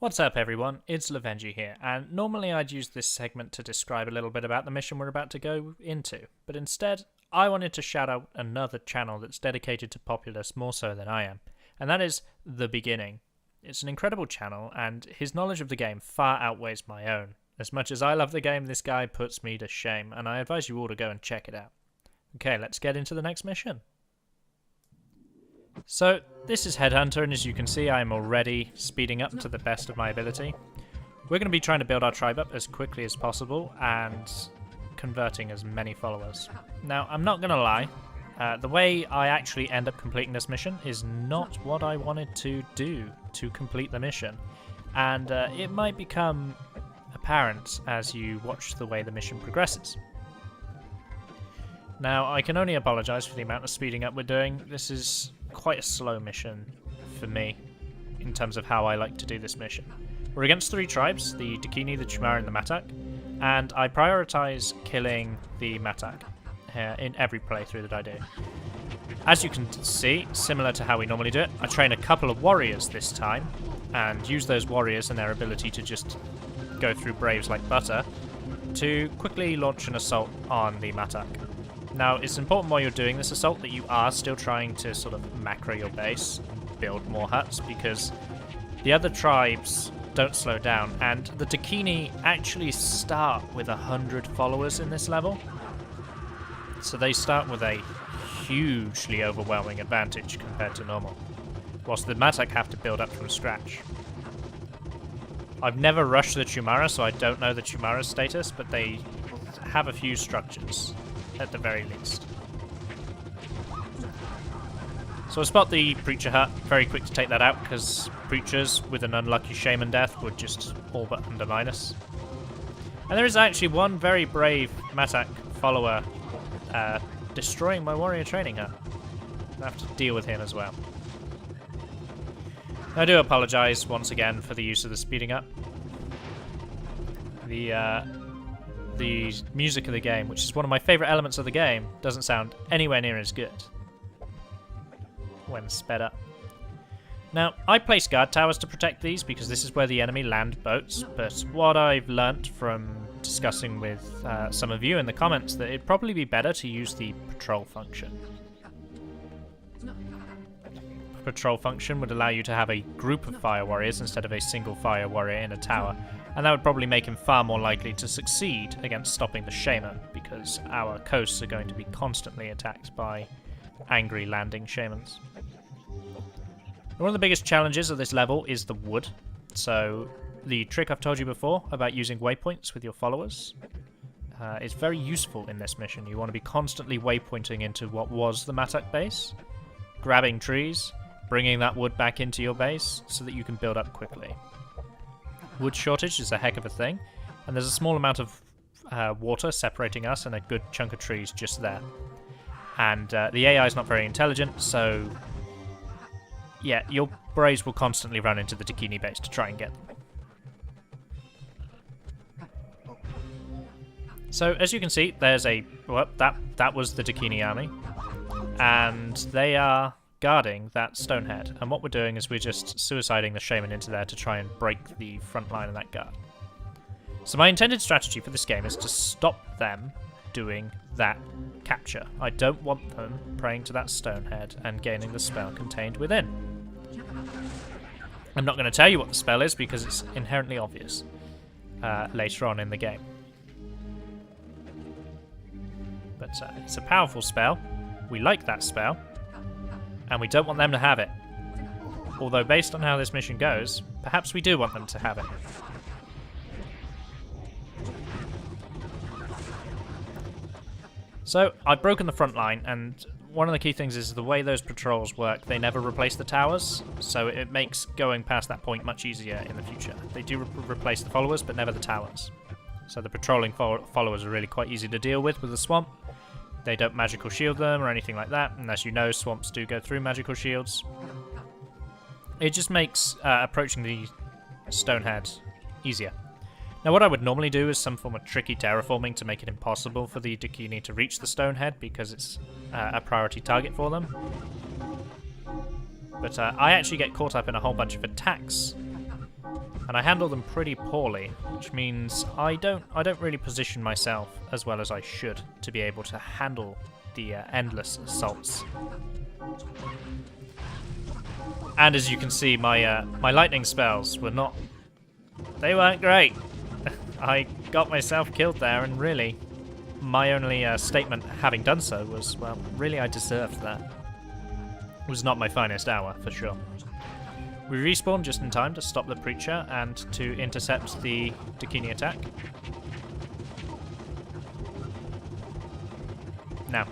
What's up everyone, it's Lovenji here, and normally I'd use this segment to describe a little bit about the mission we're about to go into, but instead I wanted to shout out another channel that's dedicated to Populous more so than I am, and that is The Beginning. It's an incredible channel, and his knowledge of the game far outweighs my own. As much as I love the game, this guy puts me to shame, and I advise you all to go and check it out. Okay, let's get into the next mission. So, this is Headhunter, and as you can see I am already speeding up to the best of my ability. We're going to be trying to build our tribe up as quickly as possible, and converting as many followers. Now, I'm not going to lie, the way I actually end up completing this mission is not what I wanted to do to complete the mission, and it might become apparent as you watch the way the mission progresses. Now, I can only apologise for the amount of speeding up we're doing. This is quite a slow mission for me in terms of how I like to do this mission. We're against three tribes, the Dakini, the Chumara and the Matak, and I prioritise killing the Matak in every playthrough that I do. As you can see, similar to how we normally do it, I train a couple of warriors this time and use those warriors and their ability to just go through braves like butter to quickly launch an assault on the Matak. Now, it's important while you're doing this assault that you are still trying to sort of macro your base, build more huts, because the other tribes don't slow down, and the Dakini actually start with 100 followers in this level. So they start with a hugely overwhelming advantage compared to normal, whilst the Matak have to build up from scratch. I've never rushed the Chumara, so I don't know the Chumara's status, but they have a few structures at the very least. So I spot the Preacher hut, very quick to take that out because Preachers with an unlucky Shaman death would just all but undermine us. And there is actually one very brave Matak follower destroying my warrior training hut. I have to deal with him as well. I do apologise once again for the use of the speeding up. The music of the game, which is one of my favourite elements of the game, doesn't sound anywhere near as good when sped up. Now, I place guard towers to protect these because this is where the enemy land boats, but what I've learnt from discussing with some of you in the comments that it'd probably be better to use the patrol function. Patrol function would allow you to have a group of fire warriors instead of a single fire warrior in a tower, and that would probably make him far more likely to succeed against stopping the Shaman, because our coasts are going to be constantly attacked by angry landing Shamans. One of the biggest challenges of this level is the wood, so the trick I've told you before about using waypoints with your followers is very useful in this mission. You want to be constantly waypointing into what was the Matak base, grabbing trees, bringing that wood back into your base so that you can build up quickly. Wood shortage is a heck of a thing, and there's a small amount of water separating us and a good chunk of trees just there. And the AI is not very intelligent, so yeah, your braves will constantly run into the Dakini base to try and get them. So as you can see, there's a that was the Dakini army, and they are guarding that stonehead, and what we're doing is we're just suiciding the Shaman into there to try and break the front line of that guard. So my intended strategy for this game is to stop them doing that capture. I don't want them praying to that stonehead and gaining the spell contained within. I'm not going to tell you what the spell is because it's inherently obvious later on in the game. But it's a powerful spell. We like that spell. And we don't want them to have it. Although, based on how this mission goes, perhaps we do want them to have it. So, I've broken the front line, and one of the key things is the way those patrols work, they never replace the towers, so it makes going past that point much easier in the future. They do replace the followers, but never the towers. So the patrolling followers are really quite easy to deal with the swamp. They don't magical shield them or anything like that, and as you know, swamps do go through magical shields. It just makes approaching the stonehead easier. Now what I would normally do is some form of tricky terraforming to make it impossible for the Dakini to reach the stonehead because it's a priority target for them. But I actually get caught up in a whole bunch of attacks and I handle them pretty poorly, which means I don't really position myself as well as I should to be able to handle the endless assaults. And as you can see, my lightning spells they weren't great. I got myself killed there, and really, my only statement having done so was, well, really I deserved that. It was not my finest hour, for sure. We respawn just in time to stop the Preacher and to intercept the Dakini attack. Now,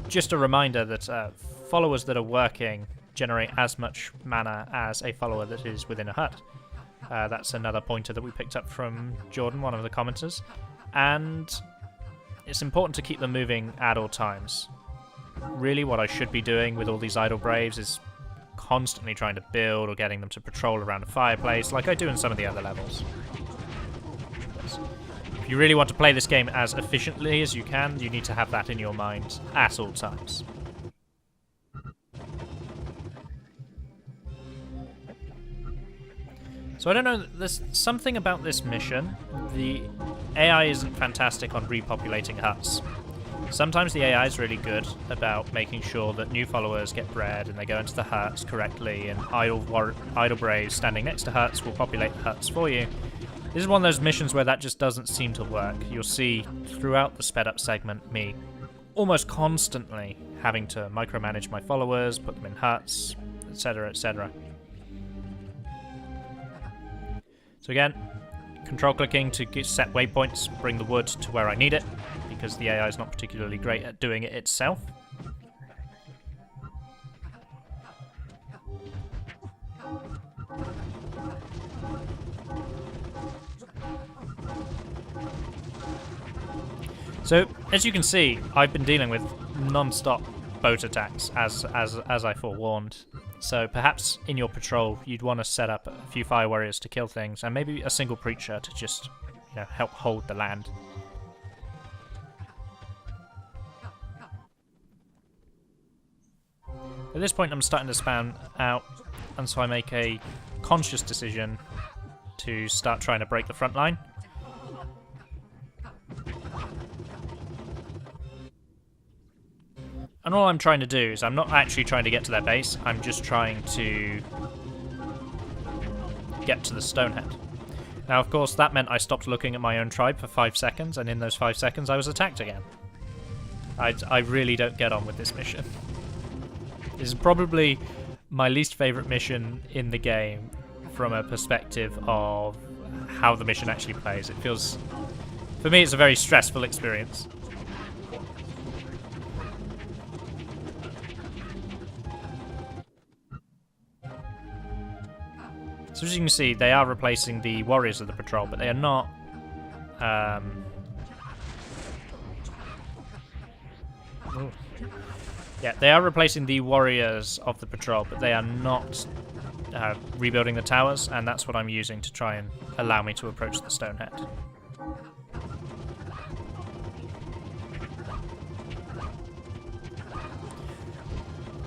just a reminder that followers that are working generate as much mana as a follower that is within a hut. That's another pointer that we picked up from Jordan, one of the commenters. And it's important to keep them moving at all times. Really what I should be doing with all these idle braves is constantly trying to build or getting them to patrol around a fireplace like I do in some of the other levels. If you really want to play this game as efficiently as you can, you need to have that in your mind at all times. So I don't know, there's something about this mission. The AI isn't fantastic on repopulating huts. Sometimes the AI is really good about making sure that new followers get bred and they go into the huts correctly, and idle braves standing next to huts will populate the huts for you. This is one of those missions where that just doesn't seem to work. You'll see throughout the sped up segment me almost constantly having to micromanage my followers, put them in huts, etc, etc. So again, control clicking to set waypoints, bring the wood to where I need it, because the AI is not particularly great at doing it itself. So, as you can see, I've been dealing with non-stop boat attacks, as I forewarned. So perhaps in your patrol you'd want to set up a few fire warriors to kill things, and maybe a single Preacher to just, help hold the land. At this point I'm starting to spam out, and so I make a conscious decision to start trying to break the front line. And all I'm trying to do is, I'm not actually trying to get to their base, I'm just trying to get to the Stonehead. Now, of course, that meant I stopped looking at my own tribe for 5 seconds, and in those 5 seconds I was attacked again. I really don't get on with this mission. This is probably my least favourite mission in the game from a perspective of how the mission actually plays. It feels, for me, it's a very stressful experience. So as you can see, they are replacing the warriors of the patrol, but they are not... Yeah, they are replacing the warriors of the patrol, but they are not rebuilding the towers, and that's what I'm using to try and allow me to approach the Stonehead.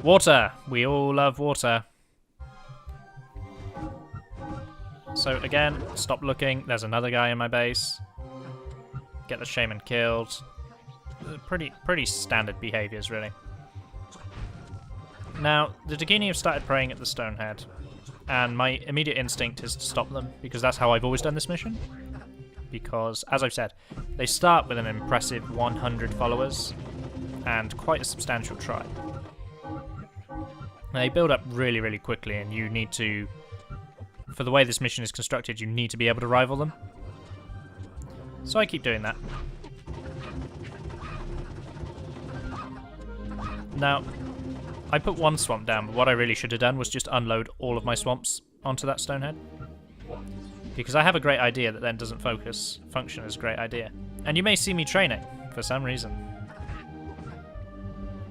Water! We all love water. So again, stop looking. There's another guy in my base. Get the shaman killed. Pretty standard behaviours, really. Now, the Dakini have started preying at the Stonehead, and my immediate instinct is to stop them, because that's how I've always done this mission. Because, as I've said, they start with an impressive 100 followers, and quite a substantial tribe. They build up really, really quickly, and you need to... For the way this mission is constructed, you need to be able to rival them. So I keep doing that. Now, I put one swamp down, but what I really should have done was just unload all of my swamps onto that Stonehead. Because I have a great idea that then doesn't function as a great idea. And you may see me training, for some reason.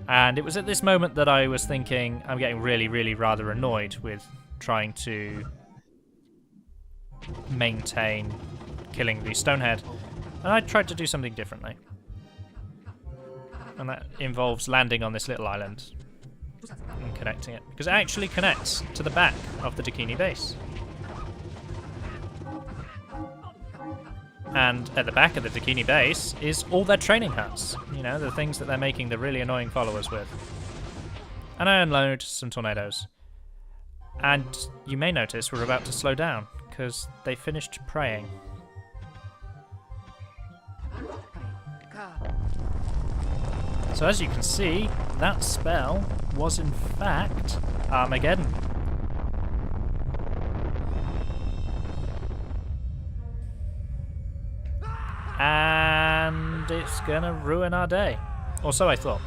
And it was at this moment that I was thinking, I'm getting really, really rather annoyed with trying to maintain killing the Stonehead, and I tried to do something differently, and that involves landing on this little island and connecting it, because it actually connects to the back of the Dakini base. And at the back of the Dakini base is all their training huts. You know, the things that they're making the really annoying followers with. And I unload some tornadoes. And you may notice we're about to slow down, because they finished praying. So as you can see, that spell was in fact Armageddon. And it's gonna ruin our day. Or so I thought.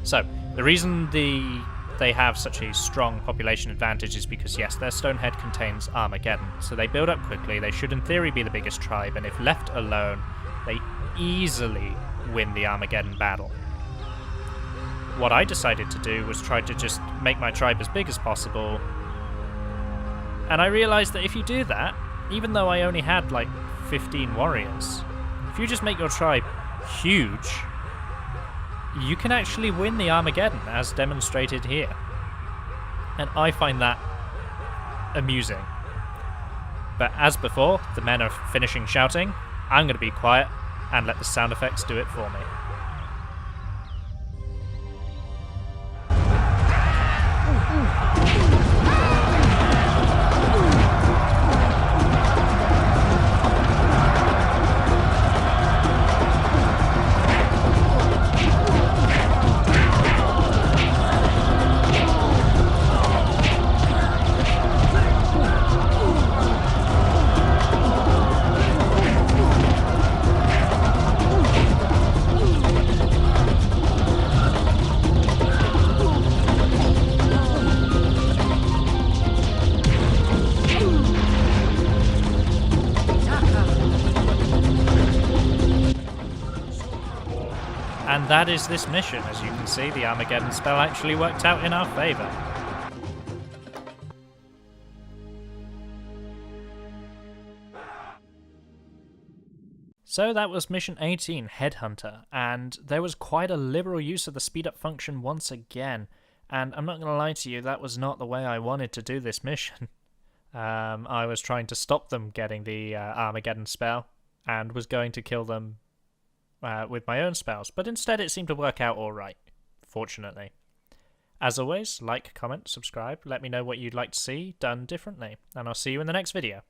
So, the reason they have such a strong population advantage is because, yes, their stone head contains Armageddon, so they build up quickly, they should in theory be the biggest tribe, and if left alone, they easily win the Armageddon battle. What I decided to do was try to just make my tribe as big as possible, and I realised that if you do that, even though I only had like 15 warriors, if you just make your tribe huge, you can actually win the Armageddon, as demonstrated here. And I find that amusing. But as before, the men are finishing shouting. I'm going to be quiet and let the sound effects do it for me. And that is this mission. As you can see, the Armageddon spell actually worked out in our favour. So that was mission 18, Headhunter, and there was quite a liberal use of the speed up function once again. And I'm not going to lie to you, that was not the way I wanted to do this mission. I was trying to stop them getting the Armageddon spell, and was going to kill them with my own spells, but instead it seemed to work out alright, fortunately. As always, like, comment, subscribe, let me know what you'd like to see done differently, and I'll see you in the next video.